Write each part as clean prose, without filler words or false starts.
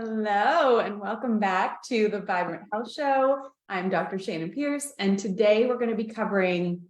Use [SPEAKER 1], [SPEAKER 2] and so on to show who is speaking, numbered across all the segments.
[SPEAKER 1] Hello, and welcome back to the Vibrant Health Show. I'm Dr. Shannyn Pearce, and today we're going to be covering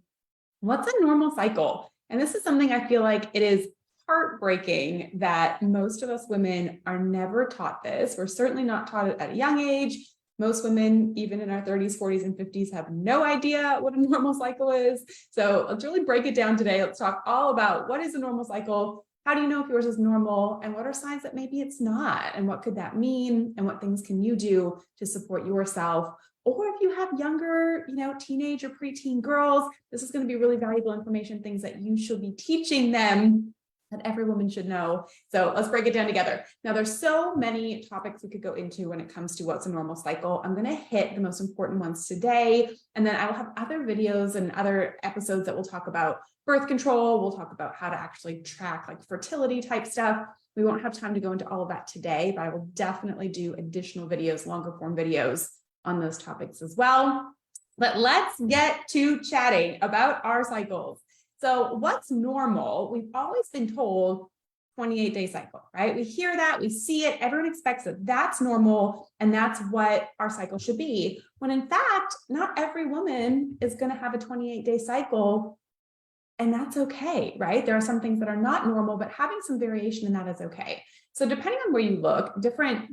[SPEAKER 1] what's a normal cycle. And this is something I feel like it is heartbreaking that most of us women are never taught this. We're certainly not taught it at a young age. Most women, even in our 30s, 40s, and 50s, have no idea what a normal cycle is. So let's really break it down today. Let's talk all about what is a normal cycle. How do you know if yours is normal, and what are signs that maybe it's not, and what could that mean, and what things can you do to support yourself? Or if you have younger, teenage or preteen girls, this is going to be really valuable information, things that you should be teaching them that every woman should know. So let's break it down together. Now, there's so many topics we could go into when it comes to what's a normal cycle. I'm going to hit the most important ones today, and then I will have other videos and other episodes that will talk about birth control. We'll talk about how to actually track like fertility type stuff. We won't have time to go into all of that today, but I will definitely do additional videos, longer form videos on those topics as well. But let's get to chatting about our cycles. So what's normal? We've always been told 28-day cycle, right? We hear that, we see it, everyone expects that that's normal, and that's what our cycle should be. When in fact, not every woman is going to have a 28-day cycle. And that's okay, right? There are some things that are not normal, but having some variation in that is okay. So depending on where you look, different,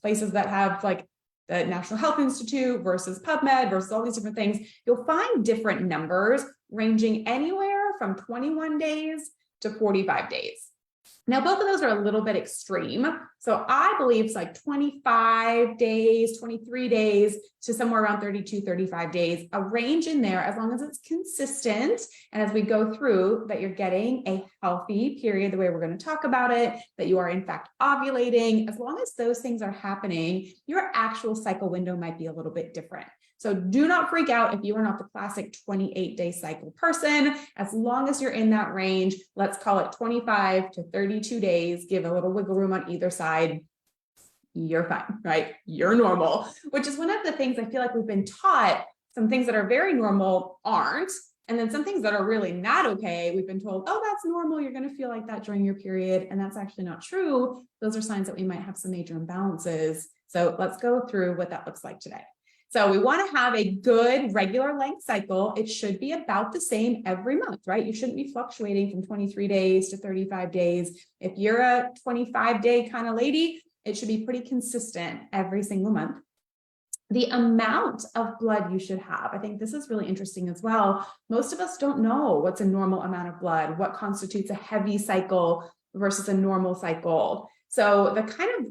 [SPEAKER 1] places that have like the National Health Institute versus PubMed versus all these different things, you'll find different numbers ranging anywhere from 21 days to 45 days. Now, both of those are a little bit extreme. So I believe it's like 25 days, 23 days to somewhere around 32, 35 days, a range in there, as long as it's consistent. And as we go through that, you're getting a healthy period, the way we're going to talk about it, that you are in fact ovulating. As long as those things are happening, your actual cycle window might be a little bit different. So do not freak out if you are not the classic 28-day cycle person. As long as you're in that range, let's call it 25 to 32 days, give a little wiggle room on either side, you're fine, right? You're normal, which is one of the things I feel like we've been taught. Some things that are very normal aren't. And then some things that are really not okay, we've been told, oh, that's normal. You're going to feel like that during your period. And that's actually not true. Those are signs that we might have some major imbalances. So let's go through what that looks like today. So we want to have a good regular length cycle. It should be about the same every month, right? You shouldn't be fluctuating from 23 days to 35 days. If you're a 25-day kind of lady, it should be pretty consistent every single month. The amount of blood you should have, I think this is really interesting as well. Most of us don't know what's a normal amount of blood, what constitutes a heavy cycle versus a normal cycle. So the kind of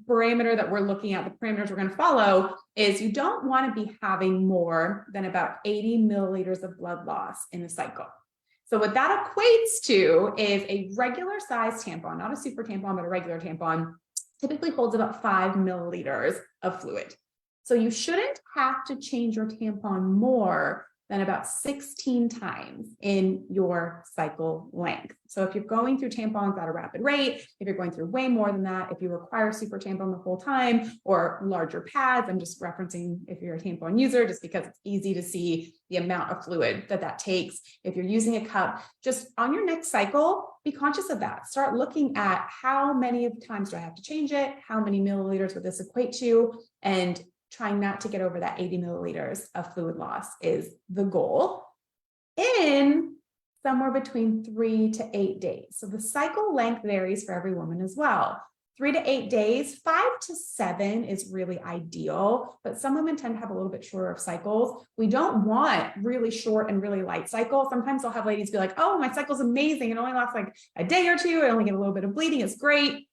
[SPEAKER 1] parameter that we're looking at, the parameters we're going to follow, is you don't want to be having more than about 80 milliliters of blood loss in a cycle. So what that equates to is a regular size tampon, not a super tampon, but a regular tampon, typically holds about 5 milliliters of fluid. So you shouldn't have to change your tampon more than about 16 times in your cycle length. So if you're going through tampons at a rapid rate, if you're going through way more than that, if you require super tampon the whole time or larger pads, I'm just referencing if you're a tampon user, just because it's easy to see the amount of fluid that takes. If you're using a cup, just on your next cycle, be conscious of that. Start looking at how many times do I have to change it? How many milliliters would this equate to? And trying not to get over that 80 milliliters of fluid loss is the goal in somewhere between 3 to 8 days. So the cycle length varies for every woman as well. 3 to 8 days, 5 to 7 is really ideal, but some women tend to have a little bit shorter cycles. We don't want really short and really light cycles. Sometimes I'll have ladies be like, oh, my cycle's amazing. It only lasts like a day or two. I only get a little bit of bleeding. It's great.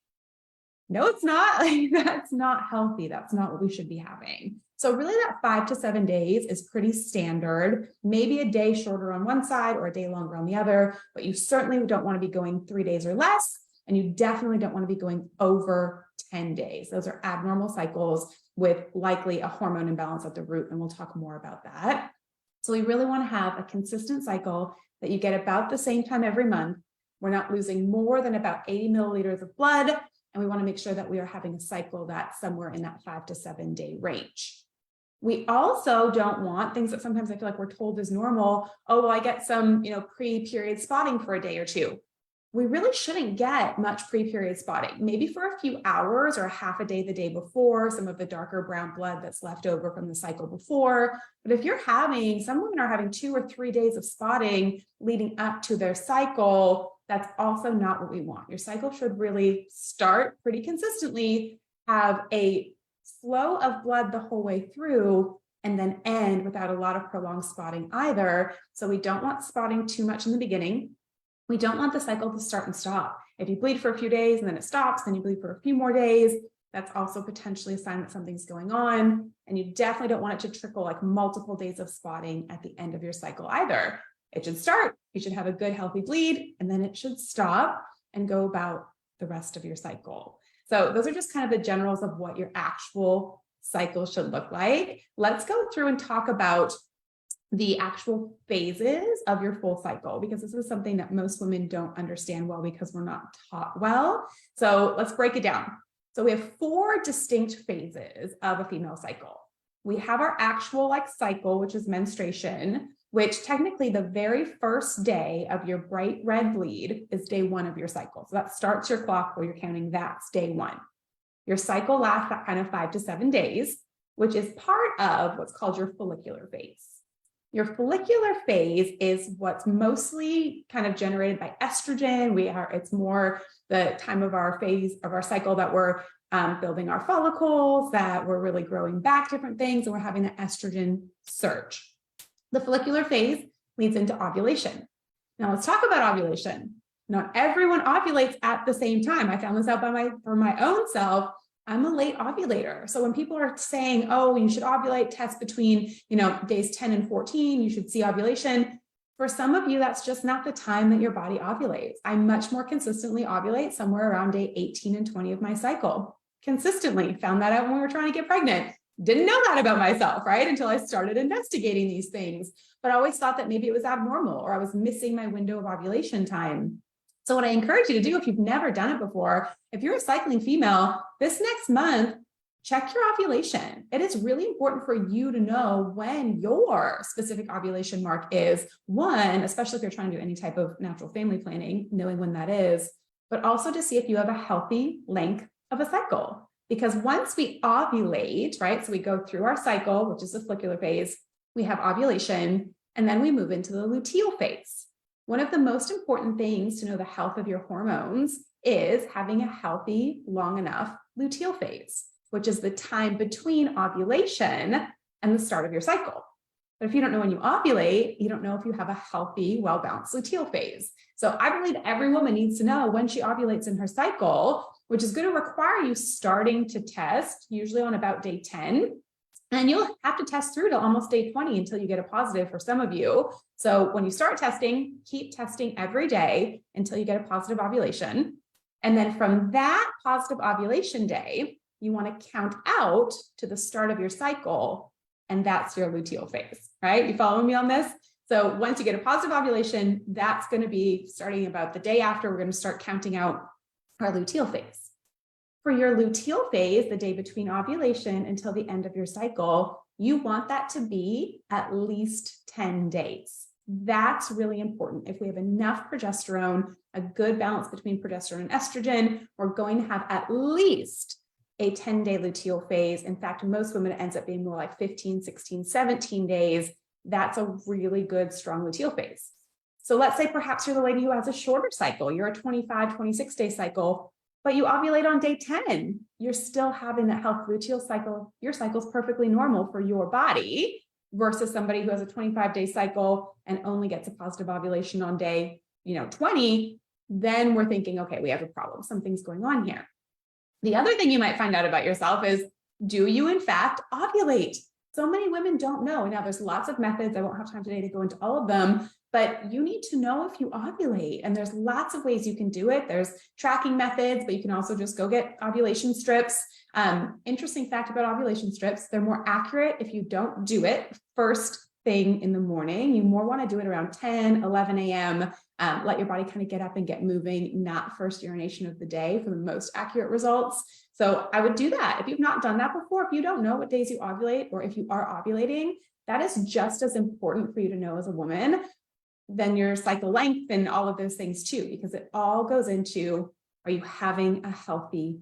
[SPEAKER 1] No, it's not. Like, that's not healthy. That's not what we should be having. So really that 5 to 7 days is pretty standard, maybe a day shorter on one side or a day longer on the other, but you certainly don't want to be going 3 days or less. And you definitely don't want to be going over 10 days. Those are abnormal cycles with likely a hormone imbalance at the root. And we'll talk more about that. So we really want to have a consistent cycle that you get about the same time every month. We're not losing more than about 80 milliliters of blood. And we want to make sure that we are having a cycle that's somewhere in that 5 to 7 day range. We also don't want things that sometimes I feel like we're told is normal. Oh, well, I get some, pre-period spotting for a day or two. we really shouldn't get much pre-period spotting, maybe for a few hours or half a day the day before, some of the darker brown blood that's left over from the cycle before. But if you're having, some women are having 2 or 3 days of spotting leading up to their cycle, that's also not what we want. Your cycle should really start pretty consistently, have a flow of blood the whole way through, and then end without a lot of prolonged spotting either. So we don't want spotting too much in the beginning. We don't want the cycle to start and stop. If you bleed for a few days and then it stops, then you bleed for a few more days, that's also potentially a sign that something's going on. And you definitely don't want it to trickle like multiple days of spotting at the end of your cycle either. It should start, you should have a good healthy bleed, and then it should stop and go about the rest of your cycle. So those are just kind of the generals of what your actual cycle should look like. Let's go through and talk about the actual phases of your full cycle, because this is something that most women don't understand well because we're not taught well. So let's break it down. So we have 4 distinct phases of a female cycle. We have our actual cycle, which is menstruation, which technically the very first day of your bright red bleed is day 1 of your cycle. So that starts your clock where you're counting, that's day 1. Your cycle lasts that kind of 5 to 7 days, which is part of what's called your follicular phase. Your follicular phase is what's mostly kind of generated by estrogen. It's more the time of our phase of our cycle that we're building our follicles, that we're really growing back different things, and we're having the estrogen surge. The follicular phase leads into ovulation. Now let's talk about ovulation. Not everyone ovulates at the same time. I found this out for my own self. I'm a late ovulator. So when people are saying, oh, you should ovulate, test between, days 10 and 14, you should see ovulation. For some of you, that's just not the time that your body ovulates. I much more consistently ovulate somewhere around day 18 and 20 of my cycle. Consistently. Found that out when we were trying to get pregnant. Didn't know that about myself, right? Until I started investigating these things. But I always thought that maybe it was abnormal or I was missing my window of ovulation time. So what I encourage you to do, if you've never done it before, if you're a cycling female, this next month, check your ovulation. It is really important for you to know when your specific ovulation mark is. One, especially if you're trying to do any type of natural family planning, knowing when that is, but also to see if you have a healthy length of a cycle. Because once we ovulate, right, so we go through our cycle, which is the follicular phase, we have ovulation, and then we move into the luteal phase. One of the most important things to know the health of your hormones is having a healthy, long enough luteal phase, which is the time between ovulation and the start of your cycle. But if you don't know when you ovulate, you don't know if you have a healthy, well-balanced luteal phase. So I believe every woman needs to know when she ovulates in her cycle, which is going to require you starting to test, usually on about day 10. And you'll have to test through to almost day 20 until you get a positive for some of you. So when you start testing, keep testing every day until you get a positive ovulation. And then from that positive ovulation day, you want to count out to the start of your cycle. And that's your luteal phase, right? You following me on this? So once you get a positive ovulation, that's going to be starting about the day after, we're going to start counting out our luteal phase. For your luteal phase, the day between ovulation until the end of your cycle, you want that to be at least 10 days. That's really important. If we have enough progesterone, a good balance between progesterone and estrogen, we're going to have at least a 10-day luteal phase. In fact, most women, it ends up being more like 15, 16, 17 days. That's a really good, strong luteal phase. So let's say perhaps you're the lady who has a shorter cycle. You're a 25, 26-day cycle, but you ovulate on day 10. You're still having that healthy luteal cycle. Your cycle is perfectly normal for your body versus somebody who has a 25-day cycle and only gets a positive ovulation on day 20. Then we're thinking, okay, we have a problem. Something's going on here. The other thing you might find out about yourself is, do you in fact ovulate? So many women don't know. Now there's lots of methods. I won't have time today to go into all of them, but you need to know if you ovulate, and there's lots of ways you can do it. There's tracking methods, but you can also just go get ovulation strips. Interesting fact about ovulation strips, they're more accurate if you don't do it first thing in the morning. You more want to do it around 10, 11 a.m. Let your body kind of get up and get moving, not first urination of the day for the most accurate results. So I would do that. If you've not done that before, if you don't know what days you ovulate, or if you are ovulating, that is just as important for you to know as a woman. then your cycle length and all of those things too, because it all goes into, are you having a healthy,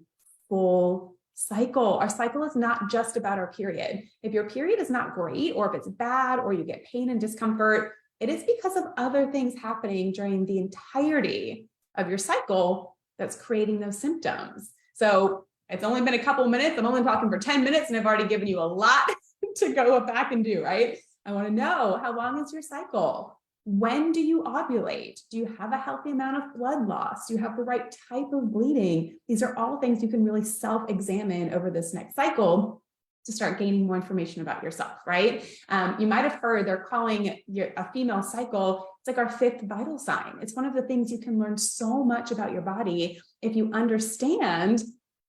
[SPEAKER 1] full cycle? Our cycle is not just about our period. If your period is not great, or if it's bad, or you get pain and discomfort, it is because of other things happening during the entirety of your cycle that's creating those symptoms. So it's only been a couple minutes. I'm only talking for 10 minutes and I've already given you a lot to go back and do, right? I want to know, how long is your cycle? When do you ovulate? Do you have a healthy amount of blood loss? Do you have the right type of bleeding? These are all things you can really self-examine over this next cycle to start gaining more information about yourself, right? You might have heard they're calling a female cycle, it's like our fifth vital sign. It's one of the things you can learn so much about your body if you understand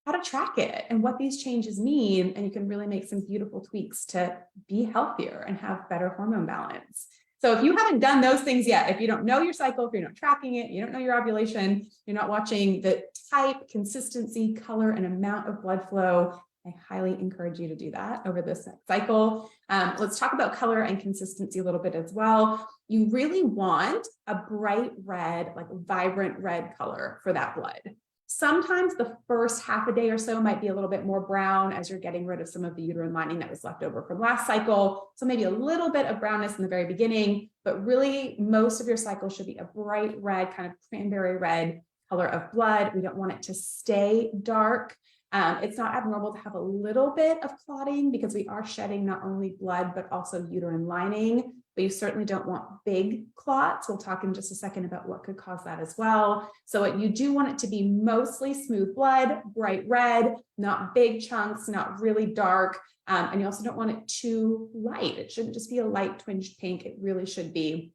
[SPEAKER 1] how to track it and what these changes mean, and you can really make some beautiful tweaks to be healthier and have better hormone balance. So if you haven't done those things yet, if you don't know your cycle, if you're not tracking it, you don't know your ovulation, you're not watching the type, consistency, color, and amount of blood flow, I highly encourage you to do that over this next cycle. Let's talk about color and consistency a little bit as well. You really want a bright red, like vibrant red color for that blood. Sometimes the first half a day or so might be a little bit more brown as you're getting rid of some of the uterine lining that was left over from last cycle. So maybe a little bit of brownness in the very beginning, but really most of your cycle should be a bright red, kind of cranberry red color of blood. We don't want it to stay dark. It's not abnormal to have a little bit of clotting because we are shedding not only blood, but also uterine lining. But you certainly don't want big clots. We'll talk in just a second about what could cause that as well. So you do want it to be mostly smooth blood, bright red, not big chunks, not really dark. And you also don't want it too light. It shouldn't just be a light twinged pink. It really should be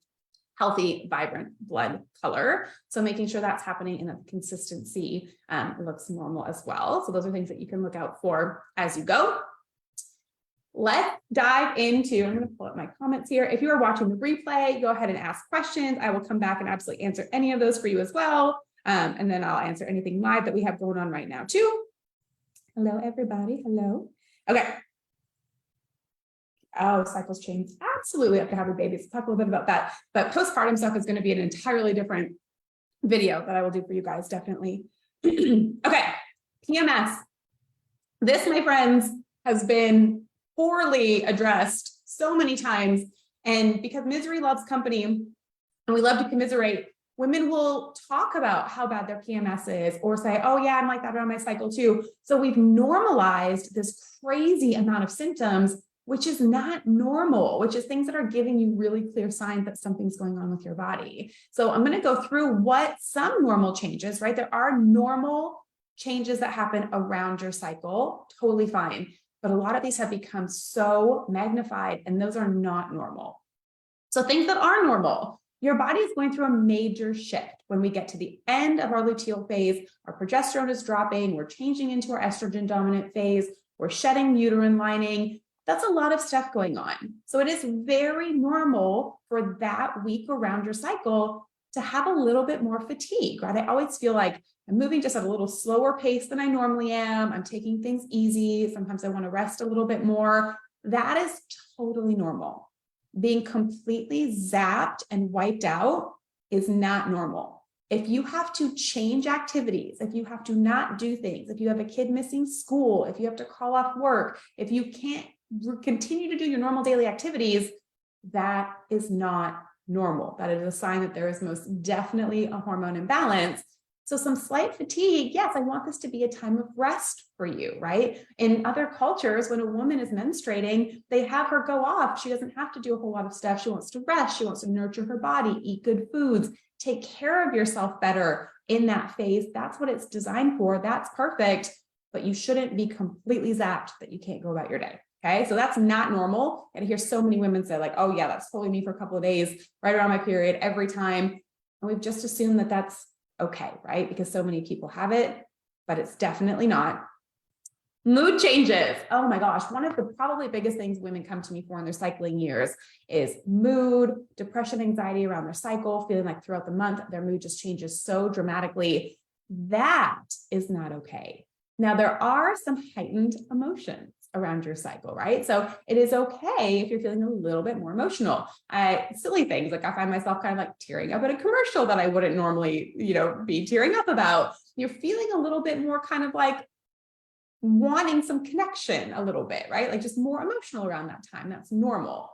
[SPEAKER 1] healthy, vibrant blood color. So making sure that's happening and that the consistency looks normal as well. So those are things that you can look out for as you go. Let's dive into, I'm going to pull up my comments here. If you are watching the replay, go ahead and ask questions. I will come back and absolutely answer any of those for you as well. And then I'll answer anything live that we have going on right now too. Hello, everybody. Hello. Okay. Oh, cycles change. Absolutely have to have a baby. So talk a little bit about that. But postpartum stuff is going to be an entirely different video that I will do for you guys, definitely. Okay, PMS. This, my friends, has been poorly addressed so many times. And because misery loves company, and we love to commiserate, women will talk about how bad their PMS is or say, oh yeah, I'm like that around my cycle too. So we've normalized this crazy amount of symptoms, which is not normal, which is things that are giving you really clear signs that something's going on with your body. So I'm going to go through what some normal changes, right? There are normal changes that happen around your cycle, totally fine. But a lot of these have become so magnified, and those are not normal. So things that are normal, your body is going through a major shift. When we get to the end of our luteal phase, our progesterone is dropping, we're changing into our estrogen dominant phase, we're shedding uterine lining. That's a lot of stuff going on. So it is very normal for that week around your cycle to have a little bit more fatigue, right? I always feel like I'm moving just at a little slower pace than I normally am. I'm taking things easy. Sometimes I want to rest a little bit more. That is totally normal. Being completely zapped and wiped out is not normal. If you have to change activities, if you have to not do things, if you have a kid missing school, if you have to call off work, if you can't continue to do your normal daily activities, that is not normal. That is a sign that there is most definitely a hormone imbalance. So some slight fatigue, yes, I want this to be a time of rest for you, right? In other cultures, when a woman is menstruating, they have her go off. She doesn't have to do a whole lot of stuff. She wants to rest. She wants to nurture her body, eat good foods, take care of yourself better in that phase. That's what it's designed for. That's perfect, but you shouldn't be completely zapped that you can't go about your day. Okay, so that's not normal. And I hear so many women say like, oh yeah, that's totally me for a couple of days, right around my period, every time. And we've just assumed that that's okay, right? Because so many people have it, but it's definitely not. Mood changes. Oh my gosh. One of the probably biggest things women come to me for in their cycling years is mood, depression, anxiety around their cycle, feeling like throughout the month, their mood just changes so dramatically. That is not okay. Now, there are some heightened emotions. around your cycle, right? So it is okay if you're feeling a little bit more emotional. Silly things, like I find myself kind of like tearing up at a commercial that I wouldn't normally, be tearing up about. You're feeling a little bit more kind of like wanting some connection a little bit, right? Like just more emotional around that time. That's normal.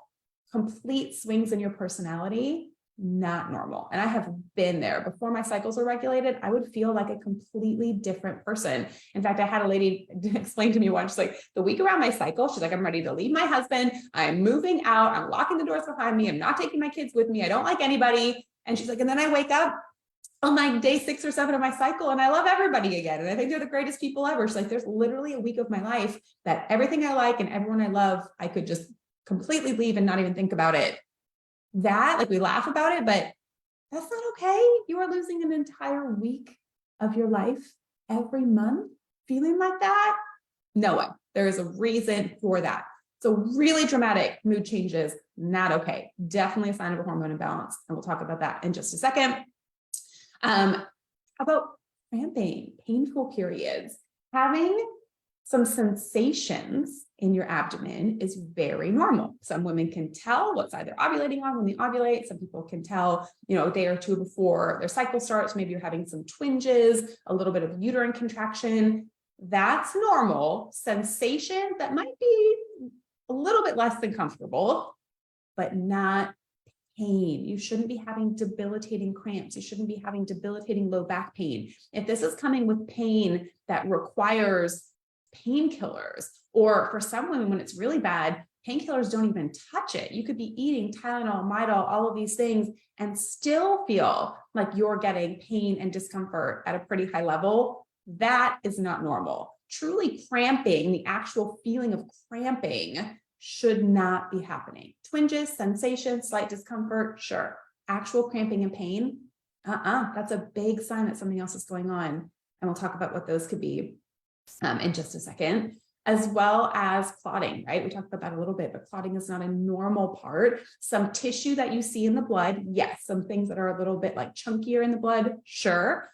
[SPEAKER 1] Complete swings in your personality, not normal. And I have been there. Before my cycles were regulated, I would feel like a completely different person. In fact, I had a lady explain to me once, she's like, the week around my cycle, she's like, I'm ready to leave my husband. I'm moving out. I'm locking the doors behind me. I'm not taking my kids with me. I don't like anybody. And she's like, and then I wake up on like day 6 or 7 of my cycle and I love everybody again. And I think they're the greatest people ever. She's like, there's literally a week of my life that everything I like and everyone I love, I could just completely leave and not even think about it. That, like, we laugh about it, but that's not okay. You are losing an entire week of your life every month feeling like that. No way. There is a reason for that. So really dramatic mood changes, not okay. Definitely a sign of a hormone imbalance. And we'll talk about that in just a second. How about cramping, painful periods? Having some sensations in your abdomen is very normal. Some women can tell what's either ovulating on when they ovulate. Some people can tell, a day or two before their cycle starts, maybe you're having some twinges, a little bit of uterine contraction. That's normal. Sensation that might be a little bit less than comfortable, but not pain. You shouldn't be having debilitating cramps. You shouldn't be having debilitating low back pain. If this is coming with pain that requires painkillers, or for some women, when it's really bad, painkillers don't even touch it. You could be eating Tylenol, Midol, all of these things, and still feel like you're getting pain and discomfort at a pretty high level. That is not normal. Truly cramping, the actual feeling of cramping, should not be happening. Twinges, sensation, slight discomfort, sure. Actual cramping and pain, that's a big sign that something else is going on. And we'll talk about what those could be in just a second, as well as clotting, right? We talked about that a little bit, but clotting is not a normal part. Some tissue that you see in the blood, yes. Some things that are a little bit like chunkier in the blood, sure.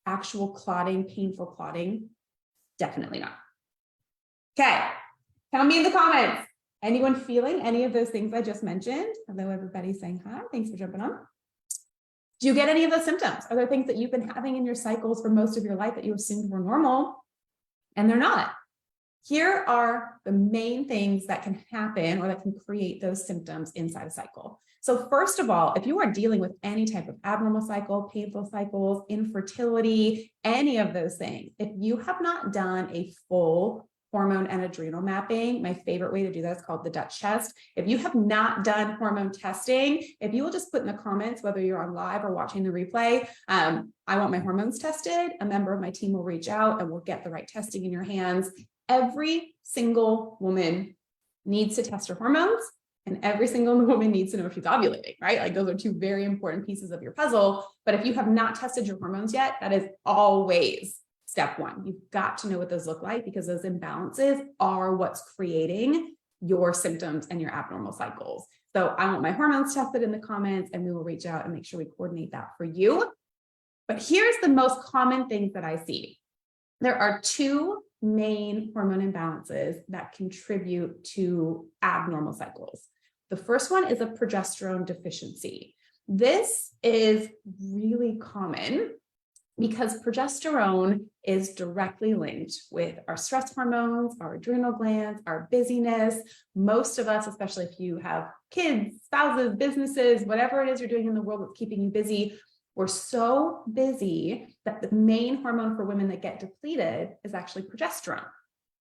[SPEAKER 1] Actual clotting, painful clotting, definitely not. Okay, tell me in the comments. Anyone feeling any of those things I just mentioned? Hello, everybody saying hi. Thanks for jumping on. Do you get any of those symptoms? Are there things that you've been having in your cycles for most of your life that you assumed were normal and they're not? Here are the main things that can happen or that can create those symptoms inside a cycle. So first of all, if you are dealing with any type of abnormal cycle, painful cycles, infertility, any of those things, if you have not done a full hormone and adrenal mapping, my favorite way to do that is called the Dutch test. If you have not done hormone testing, if you will just put in the comments, whether you're on live or watching the replay, I want my hormones tested, a member of my team will reach out and we'll get the right testing in your hands. Every single woman needs to test her hormones, and every single woman needs to know if she's ovulating, right? Like those are two very important pieces of your puzzle. But if you have not tested your hormones yet, that is always step one. You've got to know what those look like, because those imbalances are what's creating your symptoms and your abnormal cycles. So I want my hormones tested in the comments, and we will reach out and make sure we coordinate that for you. But here's the most common things that I see. There are two main hormone imbalances that contribute to abnormal cycles. The first one is a progesterone deficiency. This is really common because progesterone is directly linked with our stress hormones, our adrenal glands, our busyness. Most of us, especially if you have kids, spouses, businesses, whatever it is you're doing in the world that's keeping you busy, we're so busy that the main hormone for women that get depleted is actually progesterone.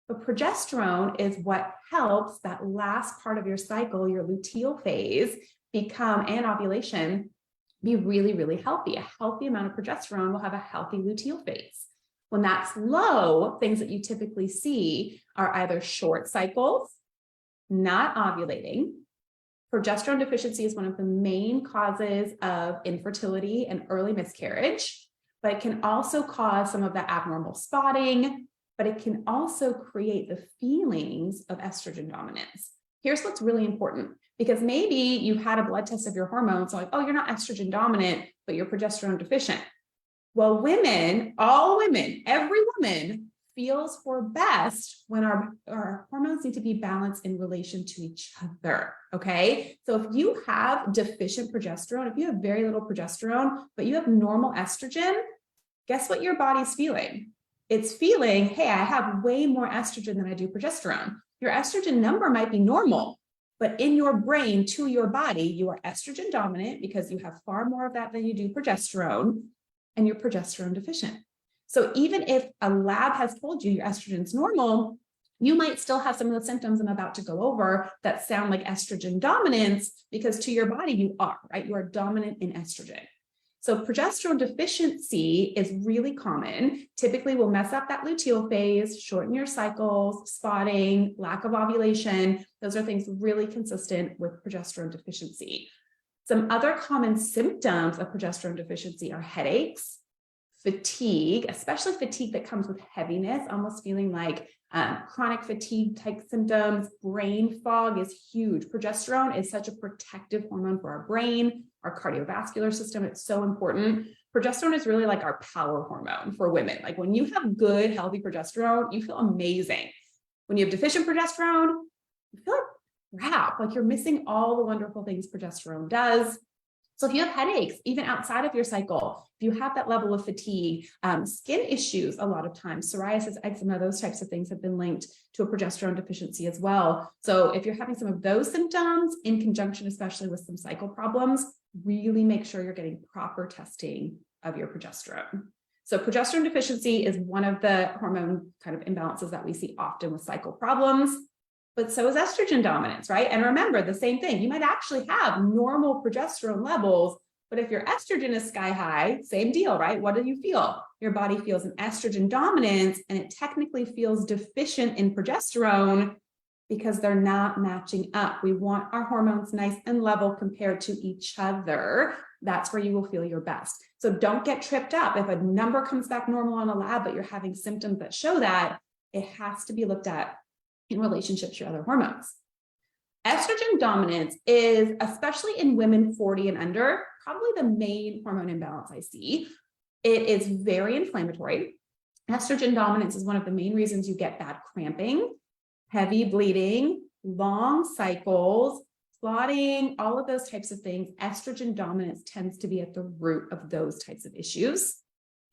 [SPEAKER 1] But progesterone is what helps that last part of your cycle, your luteal phase, and ovulation, be really, really healthy. A healthy amount of progesterone will have a healthy luteal phase. When that's low, things that you typically see are either short cycles, not ovulating. Progesterone deficiency is one of the main causes of infertility and early miscarriage, but it can also cause some of the abnormal spotting, but it can also create the feelings of estrogen dominance. Here's what's really important, because maybe you had a blood test of your hormones, like, oh, you're not estrogen dominant, but you're progesterone deficient. Well, women, all women, every woman feels for best when our hormones need to be balanced in relation to each other, okay? So if you have deficient progesterone, if you have very little progesterone, but you have normal estrogen, guess what your body's feeling? It's feeling, hey, I have way more estrogen than I do progesterone. Your estrogen number might be normal, but in your brain, to your body, you are estrogen dominant because you have far more of that than you do progesterone, and you're progesterone deficient. So even if a lab has told you your estrogen's normal, you might still have some of the symptoms I'm about to go over that sound like estrogen dominance, because to your body, you are, right? You are dominant in estrogen. So progesterone deficiency is really common. Typically will mess up that luteal phase, shorten your cycles, spotting, lack of ovulation. Those are things really consistent with progesterone deficiency. Some other common symptoms of progesterone deficiency are headaches, fatigue, especially fatigue that comes with heaviness, almost feeling like chronic fatigue type symptoms. Brain fog is huge. Progesterone is such a protective hormone for our brain, our cardiovascular system. It's so important. Progesterone is really like our power hormone for women. Like when you have good, healthy progesterone, you feel amazing. When you have deficient progesterone, you feel like crap, like you're missing all the wonderful things progesterone does. So if you have headaches, even outside of your cycle, if you have that level of fatigue, skin issues, a lot of times, psoriasis, eczema, those types of things have been linked to a progesterone deficiency as well. So if you're having some of those symptoms in conjunction, especially with some cycle problems, really make sure you're getting proper testing of your progesterone. So progesterone deficiency is one of the hormone kind of imbalances that we see often with cycle problems. But so is estrogen dominance, right? And remember the same thing. You might actually have normal progesterone levels, but if your estrogen is sky high, same deal, right? What do you feel? Your body feels an estrogen dominance, and it technically feels deficient in progesterone because they're not matching up. We want our hormones nice and level compared to each other. That's where you will feel your best. So don't get tripped up. If a number comes back normal on a lab, but you're having symptoms that show that, it has to be looked at in relationship to your other hormones. Estrogen dominance is, especially in women 40 and under, probably the main hormone imbalance I see. It is very inflammatory. Estrogen dominance is one of the main reasons you get bad cramping, heavy bleeding, long cycles, clotting, all of those types of things. Estrogen dominance tends to be at the root of those types of issues.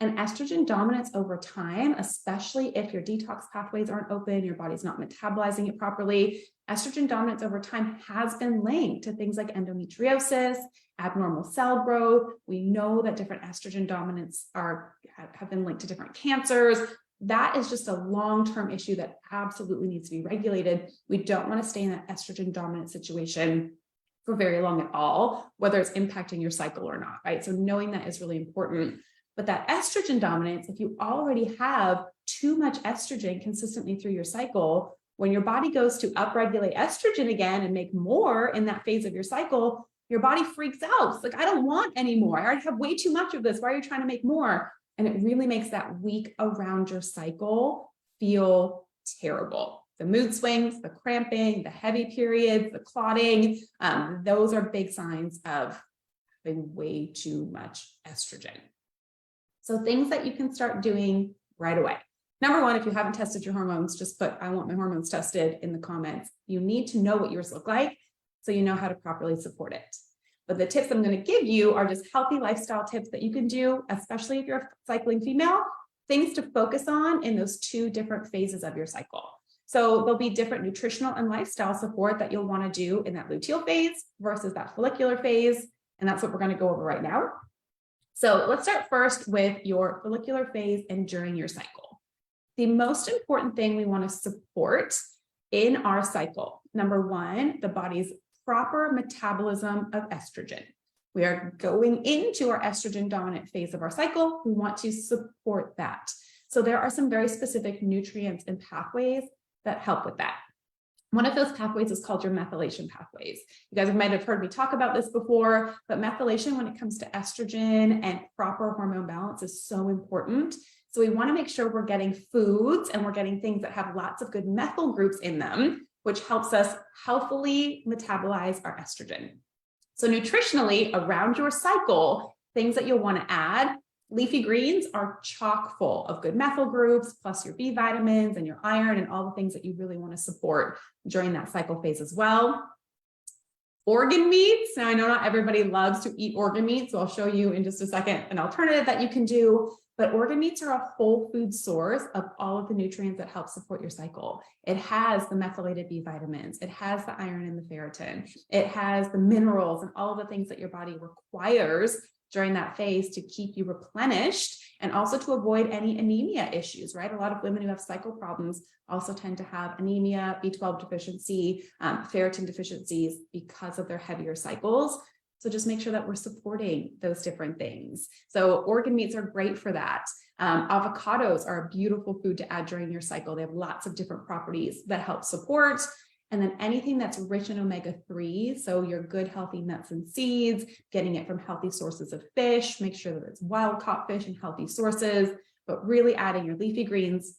[SPEAKER 1] And estrogen dominance over time, especially if your detox pathways aren't open, your body's not metabolizing it properly, estrogen dominance over time has been linked to things like endometriosis, abnormal cell growth. We know that different estrogen dominants have been linked to different cancers. That is just a long-term issue that absolutely needs to be regulated. We don't want to stay in that estrogen dominant situation for very long at all, whether it's impacting your cycle or not, right? So knowing that is really important. But that estrogen dominance, if you already have too much estrogen consistently through your cycle, when your body goes to upregulate estrogen again and make more in that phase of your cycle, your body freaks out. It's like, I don't want any more. I already have way too much of this. Why are you trying to make more? And it really makes that week around your cycle feel terrible. The mood swings, the cramping, the heavy periods, the clotting, those are big signs of having way too much estrogen. So things that you can start doing right away. Number one, if you haven't tested your hormones, just put, I want my hormones tested in the comments. You need to know what yours look like so you know how to properly support it. But the tips I'm going to give you are just healthy lifestyle tips that you can do, especially if you're a cycling female, things to focus on in those two different phases of your cycle. So there'll be different nutritional and lifestyle support that you'll want to do in that luteal phase versus that follicular phase. And that's what we're going to go over right now. So let's start first with your follicular phase and during your cycle. The most important thing we want to support in our cycle, number one, the body's proper metabolism of estrogen. We are going into our estrogen dominant phase of our cycle. We want to support that. So there are some very specific nutrients and pathways that help with that. One of those pathways is called your methylation pathways. You guys might have heard me talk about this before, but methylation when it comes to estrogen and proper hormone balance is so important. So we want to make sure we're getting foods and we're getting things that have lots of good methyl groups in them, which helps us healthily metabolize our estrogen. So nutritionally around your cycle, things that you'll want to add, Leafy greens are chock full of good methyl groups, plus your B vitamins and your iron and all the things that you really want to support during that cycle phase as well. Organ meats. Now, I know not everybody loves to eat organ meat, so I'll show you in just a second an alternative that you can do. But organ meats are a whole food source of all of the nutrients that help support your cycle. It has the methylated B vitamins. It has the iron and the ferritin. It has the minerals and all of the things that your body requires during that phase to keep you replenished and also to avoid any anemia issues, right? A lot of women who have cycle problems also tend to have anemia, B12 deficiency, ferritin deficiencies because of their heavier cycles. So just make sure that we're supporting those different things. So organ meats are great for that. Avocados are a beautiful food to add during your cycle. They have lots of different properties that help support. And then anything that's rich in omega-3, so your good, healthy nuts and seeds, getting it from healthy sources of fish, make sure that it's wild-caught fish and healthy sources, but really adding your leafy greens,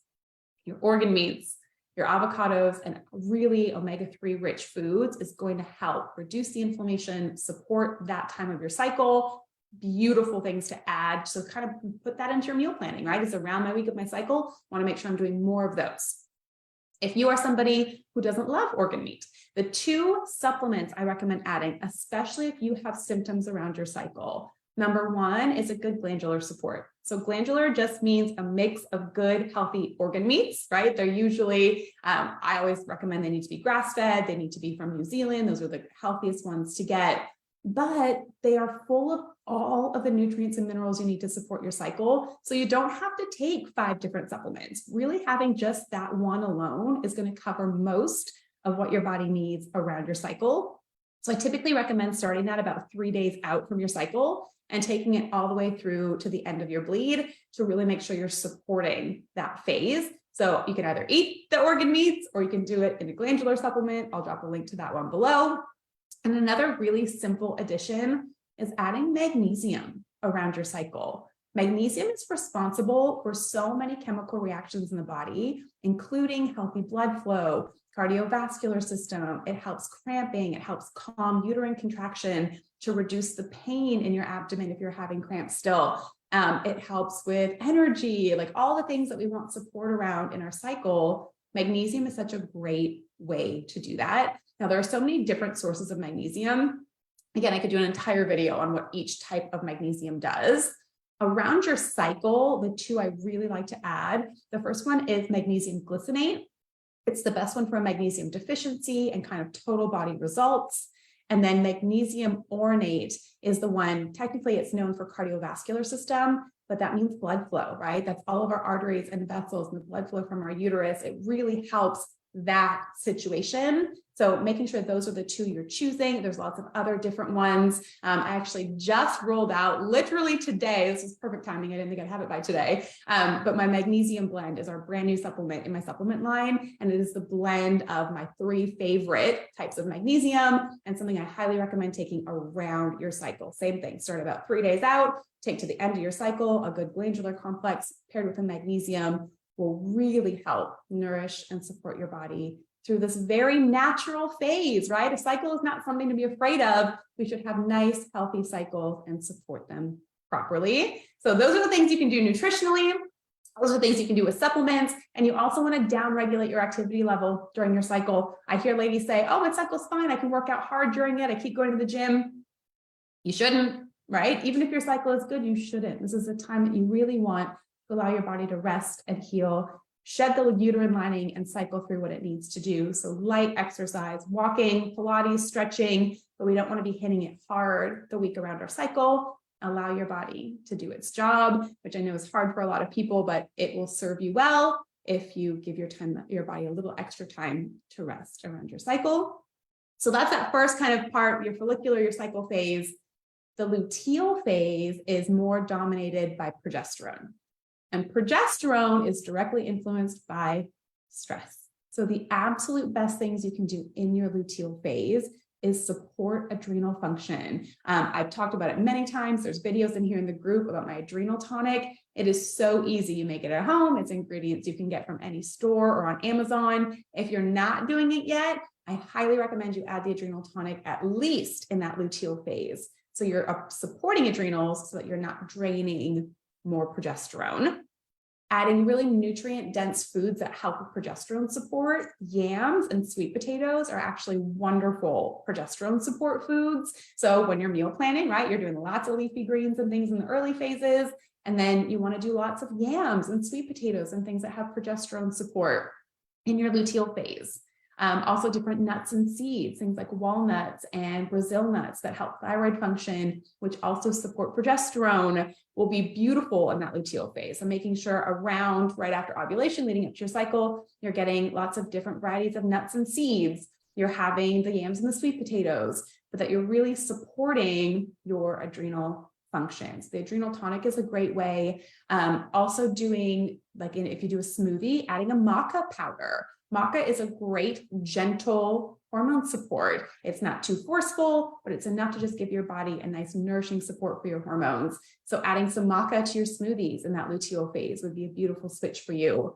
[SPEAKER 1] your organ meats, your avocados, and really omega-3 rich foods is going to help reduce the inflammation, support that time of your cycle. Beautiful things to add. So kind of put that into your meal planning, right? It's around my week of my cycle. I want to make sure I'm doing more of those. If you are somebody who doesn't love organ meat, the 2 supplements I recommend adding, especially if you have symptoms around your cycle. Number 1 is a good glandular support. So glandular just means a mix of good, healthy organ meats, right? They're usually, I always recommend they need to be grass-fed. They need to be from New Zealand. Those are the healthiest ones to get, but they are full of all of the nutrients and minerals you need to support your cycle. So you don't have to take 5 different supplements. Really having just that one alone is going to cover most of what your body needs around your cycle. So I typically recommend starting that about 3 days out from your cycle and taking it all the way through to the end of your bleed to really make sure you're supporting that phase. So you can either eat the organ meats or you can do it in a glandular supplement. I'll drop a link to that one below. And another really simple addition is adding magnesium around your cycle. Magnesium is responsible for so many chemical reactions in the body, including healthy blood flow, cardiovascular system. It helps cramping. It helps calm uterine contraction to reduce the pain in your abdomen if you're having cramps still. It helps with energy, like all the things that we want support around in our cycle. Magnesium is such a great way to do that. Now, there are so many different sources of magnesium. Again, I could do an entire video on what each type of magnesium does. Around your cycle, the 2 I really like to add, the first one is magnesium glycinate. It's the best one for a magnesium deficiency and kind of total body results. And then magnesium oronate is the one, technically it's known for cardiovascular system, but that means blood flow, right? That's all of our arteries and vessels and the blood flow from our uterus. It really helps that situation. So making sure those are the 2 you're choosing. There's lots of other different ones. I actually just rolled out literally today. This is perfect timing. I didn't think I'd have it by today. But my magnesium blend is our brand new supplement in my supplement line. And it is the blend of my 3 favorite types of magnesium and something I highly recommend taking around your cycle. Same thing, start about 3 days out, take to the end of your cycle. A good glandular complex paired with a magnesium will really help nourish and support your body through this very natural phase, right? A cycle is not something to be afraid of. We should have nice, healthy cycles and support them properly. So those are the things you can do nutritionally. Those are things you can do with supplements. And you also want to downregulate your activity level during your cycle. I hear ladies say, oh, my cycle's fine. I can work out hard during it. I keep going to the gym. You shouldn't, right? Even if your cycle is good, you shouldn't. This is a time that you really want to allow your body to rest and heal, shed the uterine lining and cycle through what it needs to do. So light exercise, walking, Pilates, stretching, but we don't want to be hitting it hard the week around our cycle. Allow your body to do its job, which I know is hard for a lot of people, but it will serve you well if you give your body a little extra time to rest around your cycle. So that's that first kind of part, your follicular, your cycle phase. The luteal phase is more dominated by progesterone. And progesterone is directly influenced by stress. So the absolute best things you can do in your luteal phase is support adrenal function. I've talked about it many times. There's videos in here in the group about my adrenal tonic. It is so easy. You make it at home. It's ingredients you can get from any store or on Amazon. If you're not doing it yet, I highly recommend you add the adrenal tonic at least in that luteal phase. So you're supporting adrenals so that you're not draining more progesterone. Adding really nutrient-dense foods that help with progesterone support. Yams and sweet potatoes are actually wonderful progesterone support foods. So when you're meal planning, right, you're doing lots of leafy greens and things in the early phases, and then you want to do lots of yams and sweet potatoes and things that have progesterone support in your luteal phase. Also different nuts and seeds, things like walnuts and Brazil nuts that help thyroid function, which also support progesterone, will be beautiful in that luteal phase. So making sure around right after ovulation, leading up to your cycle, you're getting lots of different varieties of nuts and seeds. You're having the yams and the sweet potatoes, but that you're really supporting your adrenal functions. The adrenal tonic is a great way. Also doing, if you do a smoothie, adding a maca powder. Maca is a great, gentle hormone support. It's not too forceful, but it's enough to just give your body a nice nourishing support for your hormones. So adding some maca to your smoothies in that luteal phase would be a beautiful switch for you.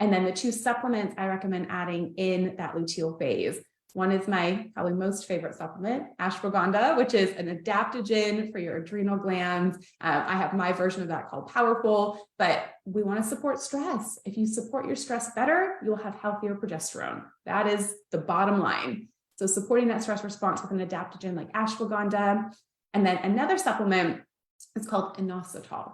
[SPEAKER 1] And then the 2 supplements I recommend adding in that luteal phase. One is my probably most favorite supplement, ashwagandha, which is an adaptogen for your adrenal glands. I have my version of that called Powerful, but we want to support stress. If you support your stress better, you'll have healthier progesterone. That is the bottom line. So supporting that stress response with an adaptogen like ashwagandha. And then another supplement is called inositol.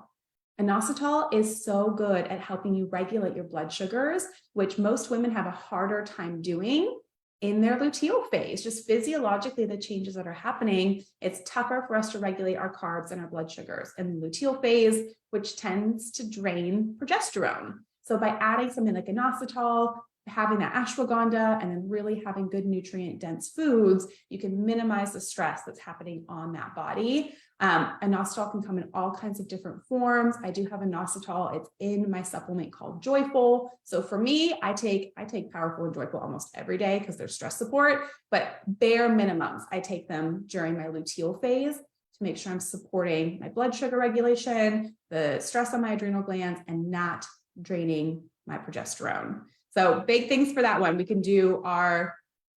[SPEAKER 1] Inositol is so good at helping you regulate your blood sugars, which most women have a harder time doing in their luteal phase. Just physiologically, the changes that are happening, it's tougher for us to regulate our carbs and our blood sugars in the luteal phase, which tends to drain progesterone. So by adding something like inositol, having that ashwagandha, and then really having good nutrient-dense foods, you can minimize the stress that's happening on that body. Inositol can come in all kinds of different forms. I do have inositol. It's in my supplement called Joyful. So for me, I take Powerful and Joyful almost every day because they're stress support, but bare minimums. I take them during my luteal phase to make sure I'm supporting my blood sugar regulation, the stress on my adrenal glands, and not draining my progesterone. So big things for that one. We can do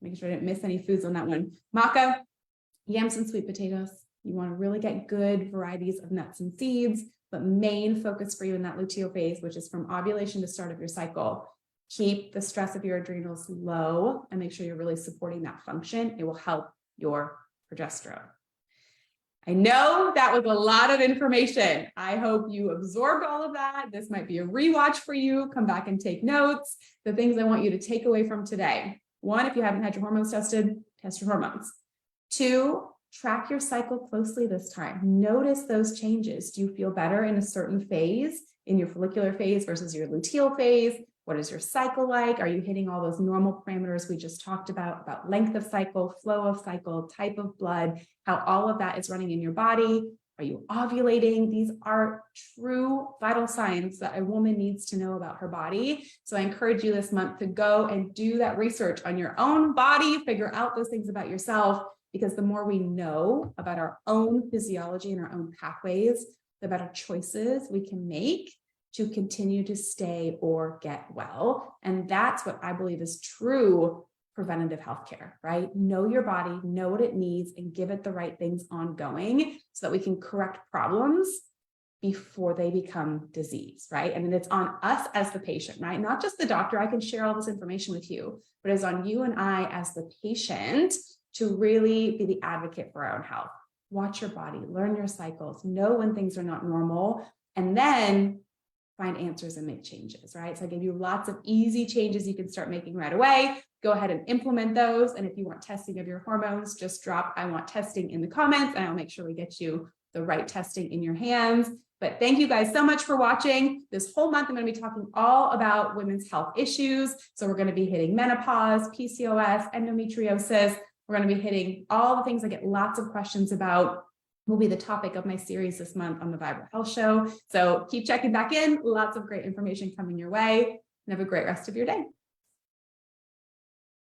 [SPEAKER 1] making sure I didn't miss any foods on that one. Maca, yams and sweet potatoes. You want to really get good varieties of nuts and seeds, but main focus for you in that luteal phase, which is from ovulation to start of your cycle, keep the stress of your adrenals low and make sure you're really supporting that function. It will help your progesterone. I know that was a lot of information. I hope you absorbed all of that. This might be a rewatch for you. Come back and take notes. The things I want you to take away from today. 1, if you haven't had your hormones tested, test your hormones. 2, track your cycle closely this time. Notice those changes. Do you feel better in a certain phase, in your follicular phase versus your luteal phase? What is your cycle like? Are you hitting all those normal parameters we just talked about length of cycle, flow of cycle, type of blood, how all of that is running in your body? Are you ovulating? These are true vital signs that a woman needs to know about her body. So I encourage you this month to go and do that research on your own body, figure out those things about yourself, because the more we know about our own physiology and our own pathways, the better choices we can make to continue to stay or get well. And that's what I believe is true preventative healthcare, right? Know your body, know what it needs, and give it the right things ongoing so that we can correct problems before they become disease, right? And then it's on us as the patient, right? Not just the doctor. I can share all this information with you, but it's on you and I as the patient to really be the advocate for our own health. Watch your body, learn your cycles, know when things are not normal, and then find answers and make changes, right? So I gave you lots of easy changes you can start making right away. Go ahead and implement those. And if you want testing of your hormones, just drop "I want testing" in the comments, and I'll make sure we get you the right testing in your hands. But thank you guys so much for watching. This whole month, I'm going to be talking all about women's health issues. So we're going to be hitting menopause, PCOS, endometriosis. We're going to be hitting all the things I get lots of questions about. Will be the topic of my series this month on the Vibrant Health Show. So keep checking back in. Lots of great information coming your way, and have a great rest of your day.